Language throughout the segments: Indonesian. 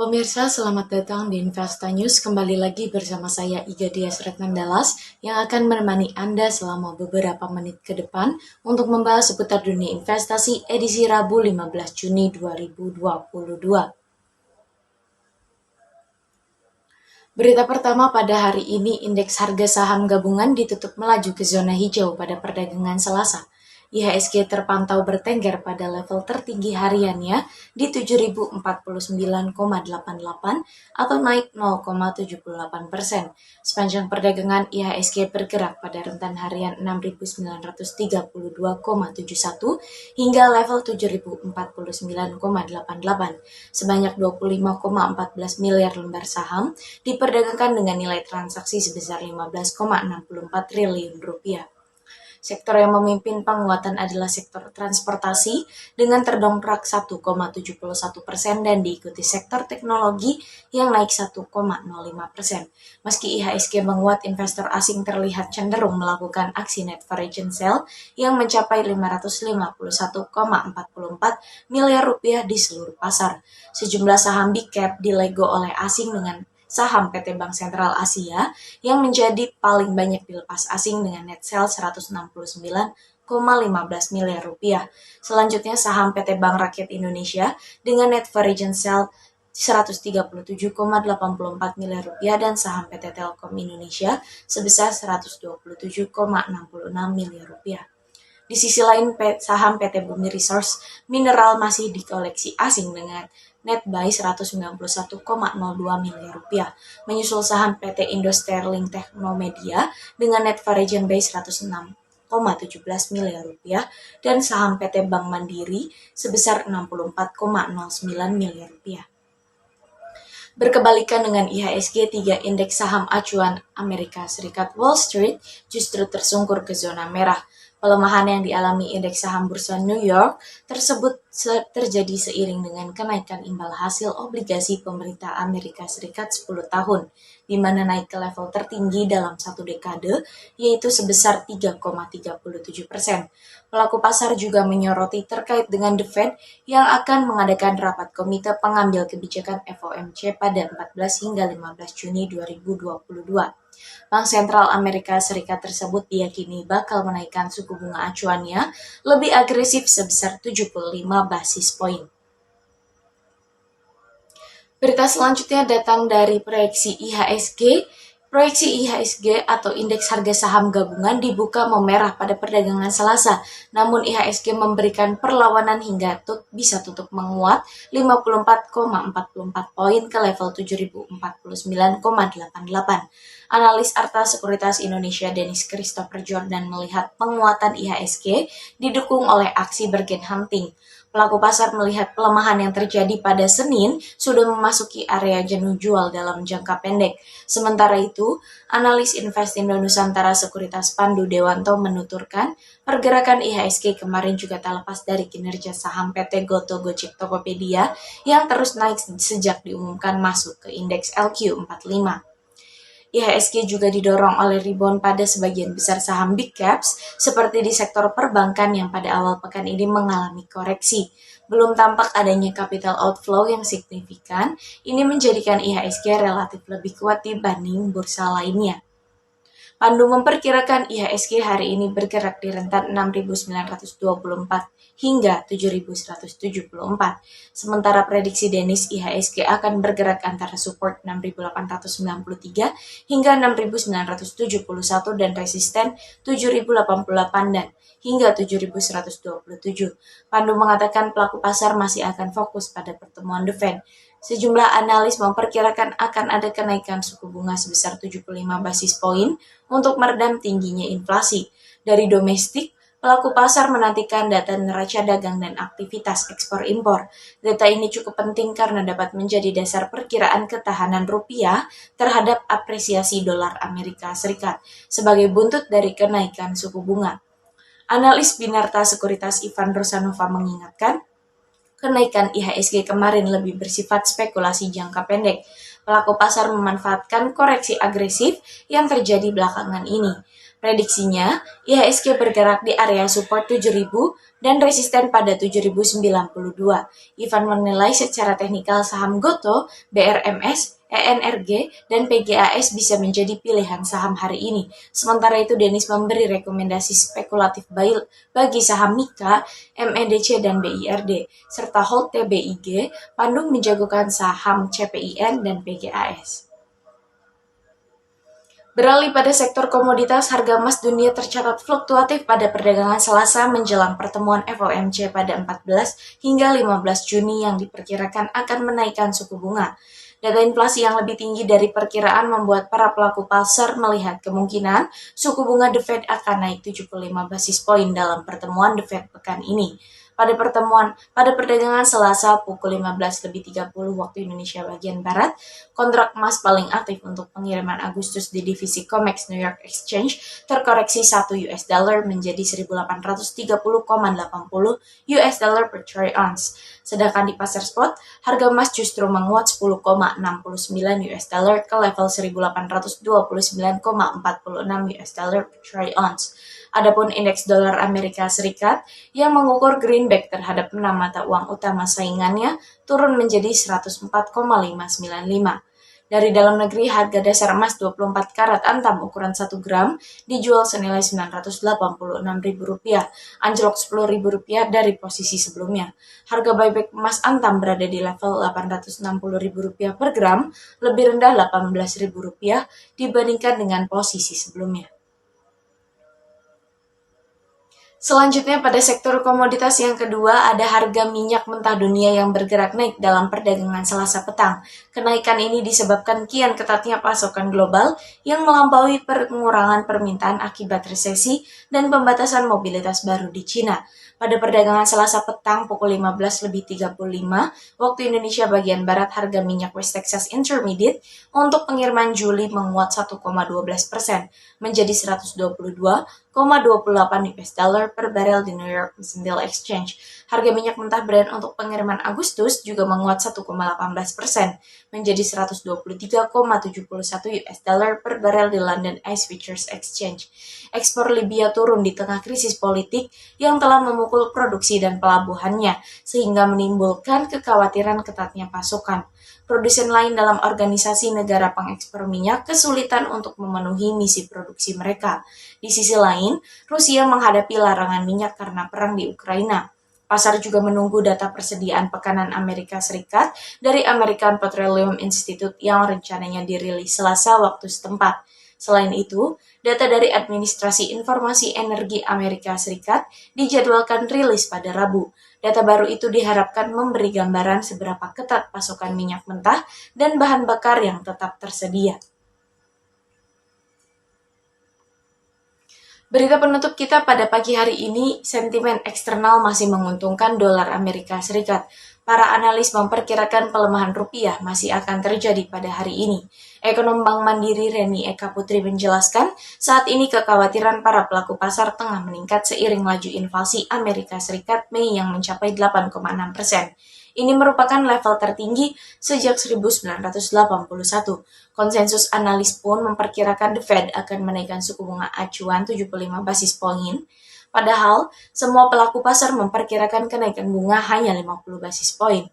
Pemirsa, selamat datang di Investa News. Kembali lagi bersama saya Iga Dias Retnandalas yang akan menemani Anda selama beberapa menit ke depan untuk membahas seputar dunia investasi edisi Rabu 15 Juni 2022. Berita pertama pada hari ini, indeks harga saham gabungan ditutup melaju ke zona hijau pada perdagangan Selasa. IHSG terpantau bertengger pada level tertinggi hariannya di 7.049,88 atau naik 0,78%. Sepanjang perdagangan, IHSG bergerak pada rentan harian 6.932,71 hingga level 7.049,88. Sebanyak 25,14 miliar lembar saham diperdagangkan dengan nilai transaksi sebesar 15,64 triliun rupiah. Sektor yang memimpin penguatan adalah sektor transportasi dengan terdongkrak 1,71% dan diikuti sektor teknologi yang naik 1,05%. Meski IHSG menguat, investor asing terlihat cenderung melakukan aksi net foreign sale yang mencapai 551,44 miliar rupiah di seluruh pasar. Sejumlah saham big cap dilego oleh asing dengan saham PT Bank Sentral Asia yang menjadi paling banyak dilepas asing dengan net sale 169,15 miliar rupiah. Selanjutnya saham PT Bank Rakyat Indonesia dengan net foreign sale 137,84 miliar rupiah dan saham PT Telkom Indonesia sebesar 127,66 miliar rupiah. Di sisi lain, saham PT Bumi Resource Mineral masih dikoleksi asing dengan net buy 191,02 miliar rupiah, menyusul saham PT Indo Sterling Technomedia dengan net foreign buy 106,17 miliar rupiah dan saham PT Bank Mandiri sebesar 64,09 miliar rupiah. Berkebalikan dengan IHSG, 3 indeks saham acuan Amerika Serikat Wall Street justru tersungkur ke zona merah. Pelemahan yang dialami indeks saham bursa New York tersebut terjadi seiring dengan kenaikan imbal hasil obligasi pemerintah Amerika Serikat 10 tahun, di mana naik ke level tertinggi dalam satu dekade, yaitu sebesar 3,37%. Pelaku pasar juga menyoroti terkait dengan The Fed yang akan mengadakan rapat komite pengambil kebijakan FOMC pada 14 hingga 15 Juni 2022. Bank Sentral Amerika Serikat tersebut diyakini bakal menaikkan suku bunga acuannya lebih agresif sebesar 75 basis poin. Berita selanjutnya datang dari proyeksi IHSG. Proyeksi IHSG atau indeks harga saham gabungan dibuka memerah pada perdagangan Selasa, namun IHSG memberikan perlawanan hingga bisa tutup menguat 54,44 poin ke level 7.049,88. Analis Arta Sekuritas Indonesia Dennis Christopher Jordan melihat penguatan IHSG didukung oleh aksi bargain hunting. Pelaku pasar melihat pelemahan yang terjadi pada Senin sudah memasuki area jenuh jual dalam jangka pendek. Sementara itu, analis Investindo Nusantara Sekuritas Pandu Dewanto menuturkan pergerakan IHSG kemarin juga tak lepas dari kinerja saham PT Goto Gojek Tokopedia yang terus naik sejak diumumkan masuk ke indeks LQ45. IHSG juga didorong oleh rebound pada sebagian besar saham big caps seperti di sektor perbankan yang pada awal pekan ini mengalami koreksi. Belum tampak adanya capital outflow yang signifikan, ini menjadikan IHSG relatif lebih kuat dibanding bursa lainnya. Pandu memperkirakan IHSG hari ini bergerak di rentan 6.924 hingga 7.174. Sementara prediksi Dennis IHSG akan bergerak antara support 6.893 hingga 6.971 dan resisten 7.088 dan hingga 7.127. Pandu mengatakan pelaku pasar masih akan fokus pada pertemuan The Fed. Sejumlah analis memperkirakan akan ada kenaikan suku bunga sebesar 75 basis poin untuk meredam tingginya inflasi. Dari domestik, pelaku pasar menantikan data neraca dagang dan aktivitas ekspor-impor. Data ini cukup penting karena dapat menjadi dasar perkiraan ketahanan rupiah terhadap apresiasi dolar Amerika Serikat sebagai buntut dari kenaikan suku bunga. Analis Binarta Sekuritas Ivan Rosanova mengingatkan, kenaikan IHSG kemarin lebih bersifat spekulasi jangka pendek. Pelaku pasar memanfaatkan koreksi agresif yang terjadi belakangan ini. Prediksinya, IHSG bergerak di area support 7.000 dan resisten pada 7.092. Ivan menilai secara teknikal saham Gotoh, BRMS, ENRG, dan PGAS bisa menjadi pilihan saham hari ini. Sementara itu, Dennis memberi rekomendasi spekulatif buy bagi saham Mika, MEDC, dan BIRD, serta hold TBIG. Pandung menjagokan saham CPIN dan PGAS. Beralih pada sektor komoditas, harga emas dunia tercatat fluktuatif pada perdagangan Selasa menjelang pertemuan FOMC pada 14 hingga 15 Juni yang diperkirakan akan menaikkan suku bunga. Data inflasi yang lebih tinggi dari perkiraan membuat para pelaku pasar melihat kemungkinan suku bunga The Fed akan naik 75 basis poin dalam pertemuan The Fed pekan ini. Pada perdagangan Selasa pukul 15.30 waktu Indonesia bagian Barat, kontrak emas paling aktif untuk pengiriman Agustus di divisi COMEX New York Exchange terkoreksi 1 US dollar menjadi 1.830,80 US dollar per troy ounce. Sedangkan di pasar spot, harga emas justru menguat 10,69 US dollar ke level 1.829,46 US dollar per troy ounce. Adapun indeks dolar Amerika Serikat yang mengukur greenback terhadap 6 mata uang utama saingannya turun menjadi 104,595. Dari dalam negeri, harga dasar emas 24 karat antam ukuran 1 gram dijual senilai Rp986.000, anjlok Rp10.000 dari posisi sebelumnya. Harga buyback emas antam berada di level Rp860.000 per gram, lebih rendah Rp18.000 dibandingkan dengan posisi sebelumnya. Selanjutnya pada sektor komoditas yang kedua ada harga minyak mentah dunia yang bergerak naik dalam perdagangan Selasa petang. Kenaikan ini disebabkan kian ketatnya pasokan global yang melampaui pengurangan permintaan akibat resesi dan pembatasan mobilitas baru di Cina. Pada perdagangan Selasa petang pukul 15.35 waktu Indonesia bagian Barat, harga minyak West Texas Intermediate untuk pengiriman Juli menguat 1,12% menjadi 122,28 US dollar per barel di New York Mercantile Exchange. Harga minyak mentah Brent untuk pengiriman Agustus juga menguat 1,18% menjadi 123,71 US dollar per barel di London ICE Futures Exchange. Ekspor Libya turun di tengah krisis politik yang telah memukul produksi dan pelabuhannya, sehingga menimbulkan kekhawatiran ketatnya pasokan. Produsen lain dalam organisasi negara pengekspor minyak kesulitan untuk memenuhi misi produksi mereka. Di sisi lain, Rusia menghadapi larangan minyak karena perang di Ukraina. Pasar juga menunggu data persediaan pekanan Amerika Serikat dari American Petroleum Institute yang rencananya dirilis Selasa waktu setempat. Selain itu, data dari Administrasi Informasi Energi Amerika Serikat dijadwalkan rilis pada Rabu. Data baru itu diharapkan memberi gambaran seberapa ketat pasokan minyak mentah dan bahan bakar yang tetap tersedia. Berita penutup kita pada pagi hari ini, sentimen eksternal masih menguntungkan dolar Amerika Serikat. Para analis memperkirakan pelemahan rupiah masih akan terjadi pada hari ini. Ekonom Bank Mandiri Reni Eka Putri menjelaskan, saat ini kekhawatiran para pelaku pasar tengah meningkat seiring laju inflasi Amerika Serikat Mei yang mencapai 8,6%. Ini merupakan level tertinggi sejak 1981. Konsensus analis pun memperkirakan The Fed akan menaikkan suku bunga acuan 75 basis poin. Padahal, semua pelaku pasar memperkirakan kenaikan bunga hanya 50 basis poin.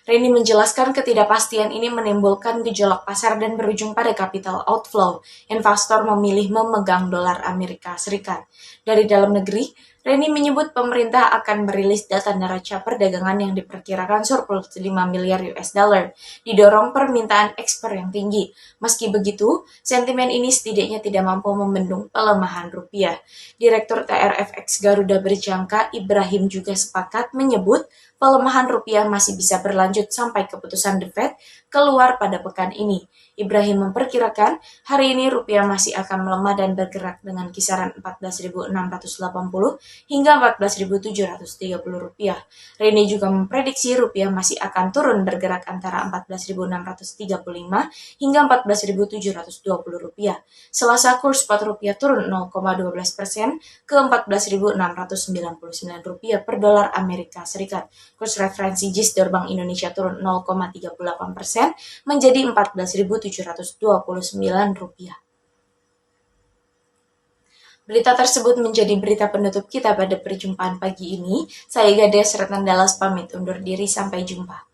Reni menjelaskan ketidakpastian ini menimbulkan gejolak pasar dan berujung pada capital outflow. Investor memilih memegang dolar Amerika Serikat. Dari dalam negeri, Reni menyebut pemerintah akan merilis data neraca perdagangan yang diperkirakan surplus 5 miliar US dollar, didorong permintaan ekspor yang tinggi. Meski begitu, sentimen ini setidaknya tidak mampu membendung pelemahan rupiah. Direktur TRFX Garuda Berjangka Ibrahim juga sepakat menyebut pelemahan rupiah masih bisa berlanjut sampai keputusan The Fed keluar pada pekan ini. Ibrahim memperkirakan hari ini rupiah masih akan melemah dan bergerak dengan kisaran 14.680 hingga 14.730 rupiah. Reni juga memprediksi rupiah masih akan turun bergerak antara 14.635 hingga 14.720 rupiah. Selasa kurs spot rupiah turun 0,12% ke 14.699 rupiah per dolar Amerika Serikat. Kurs referensi JIS Bank Indonesia turun 0,38% menjadi 14.729 rupiah. Berita tersebut menjadi berita penutup kita pada perjumpaan pagi ini. Saya Gades Retnan Dallas pamit undur diri, sampai jumpa.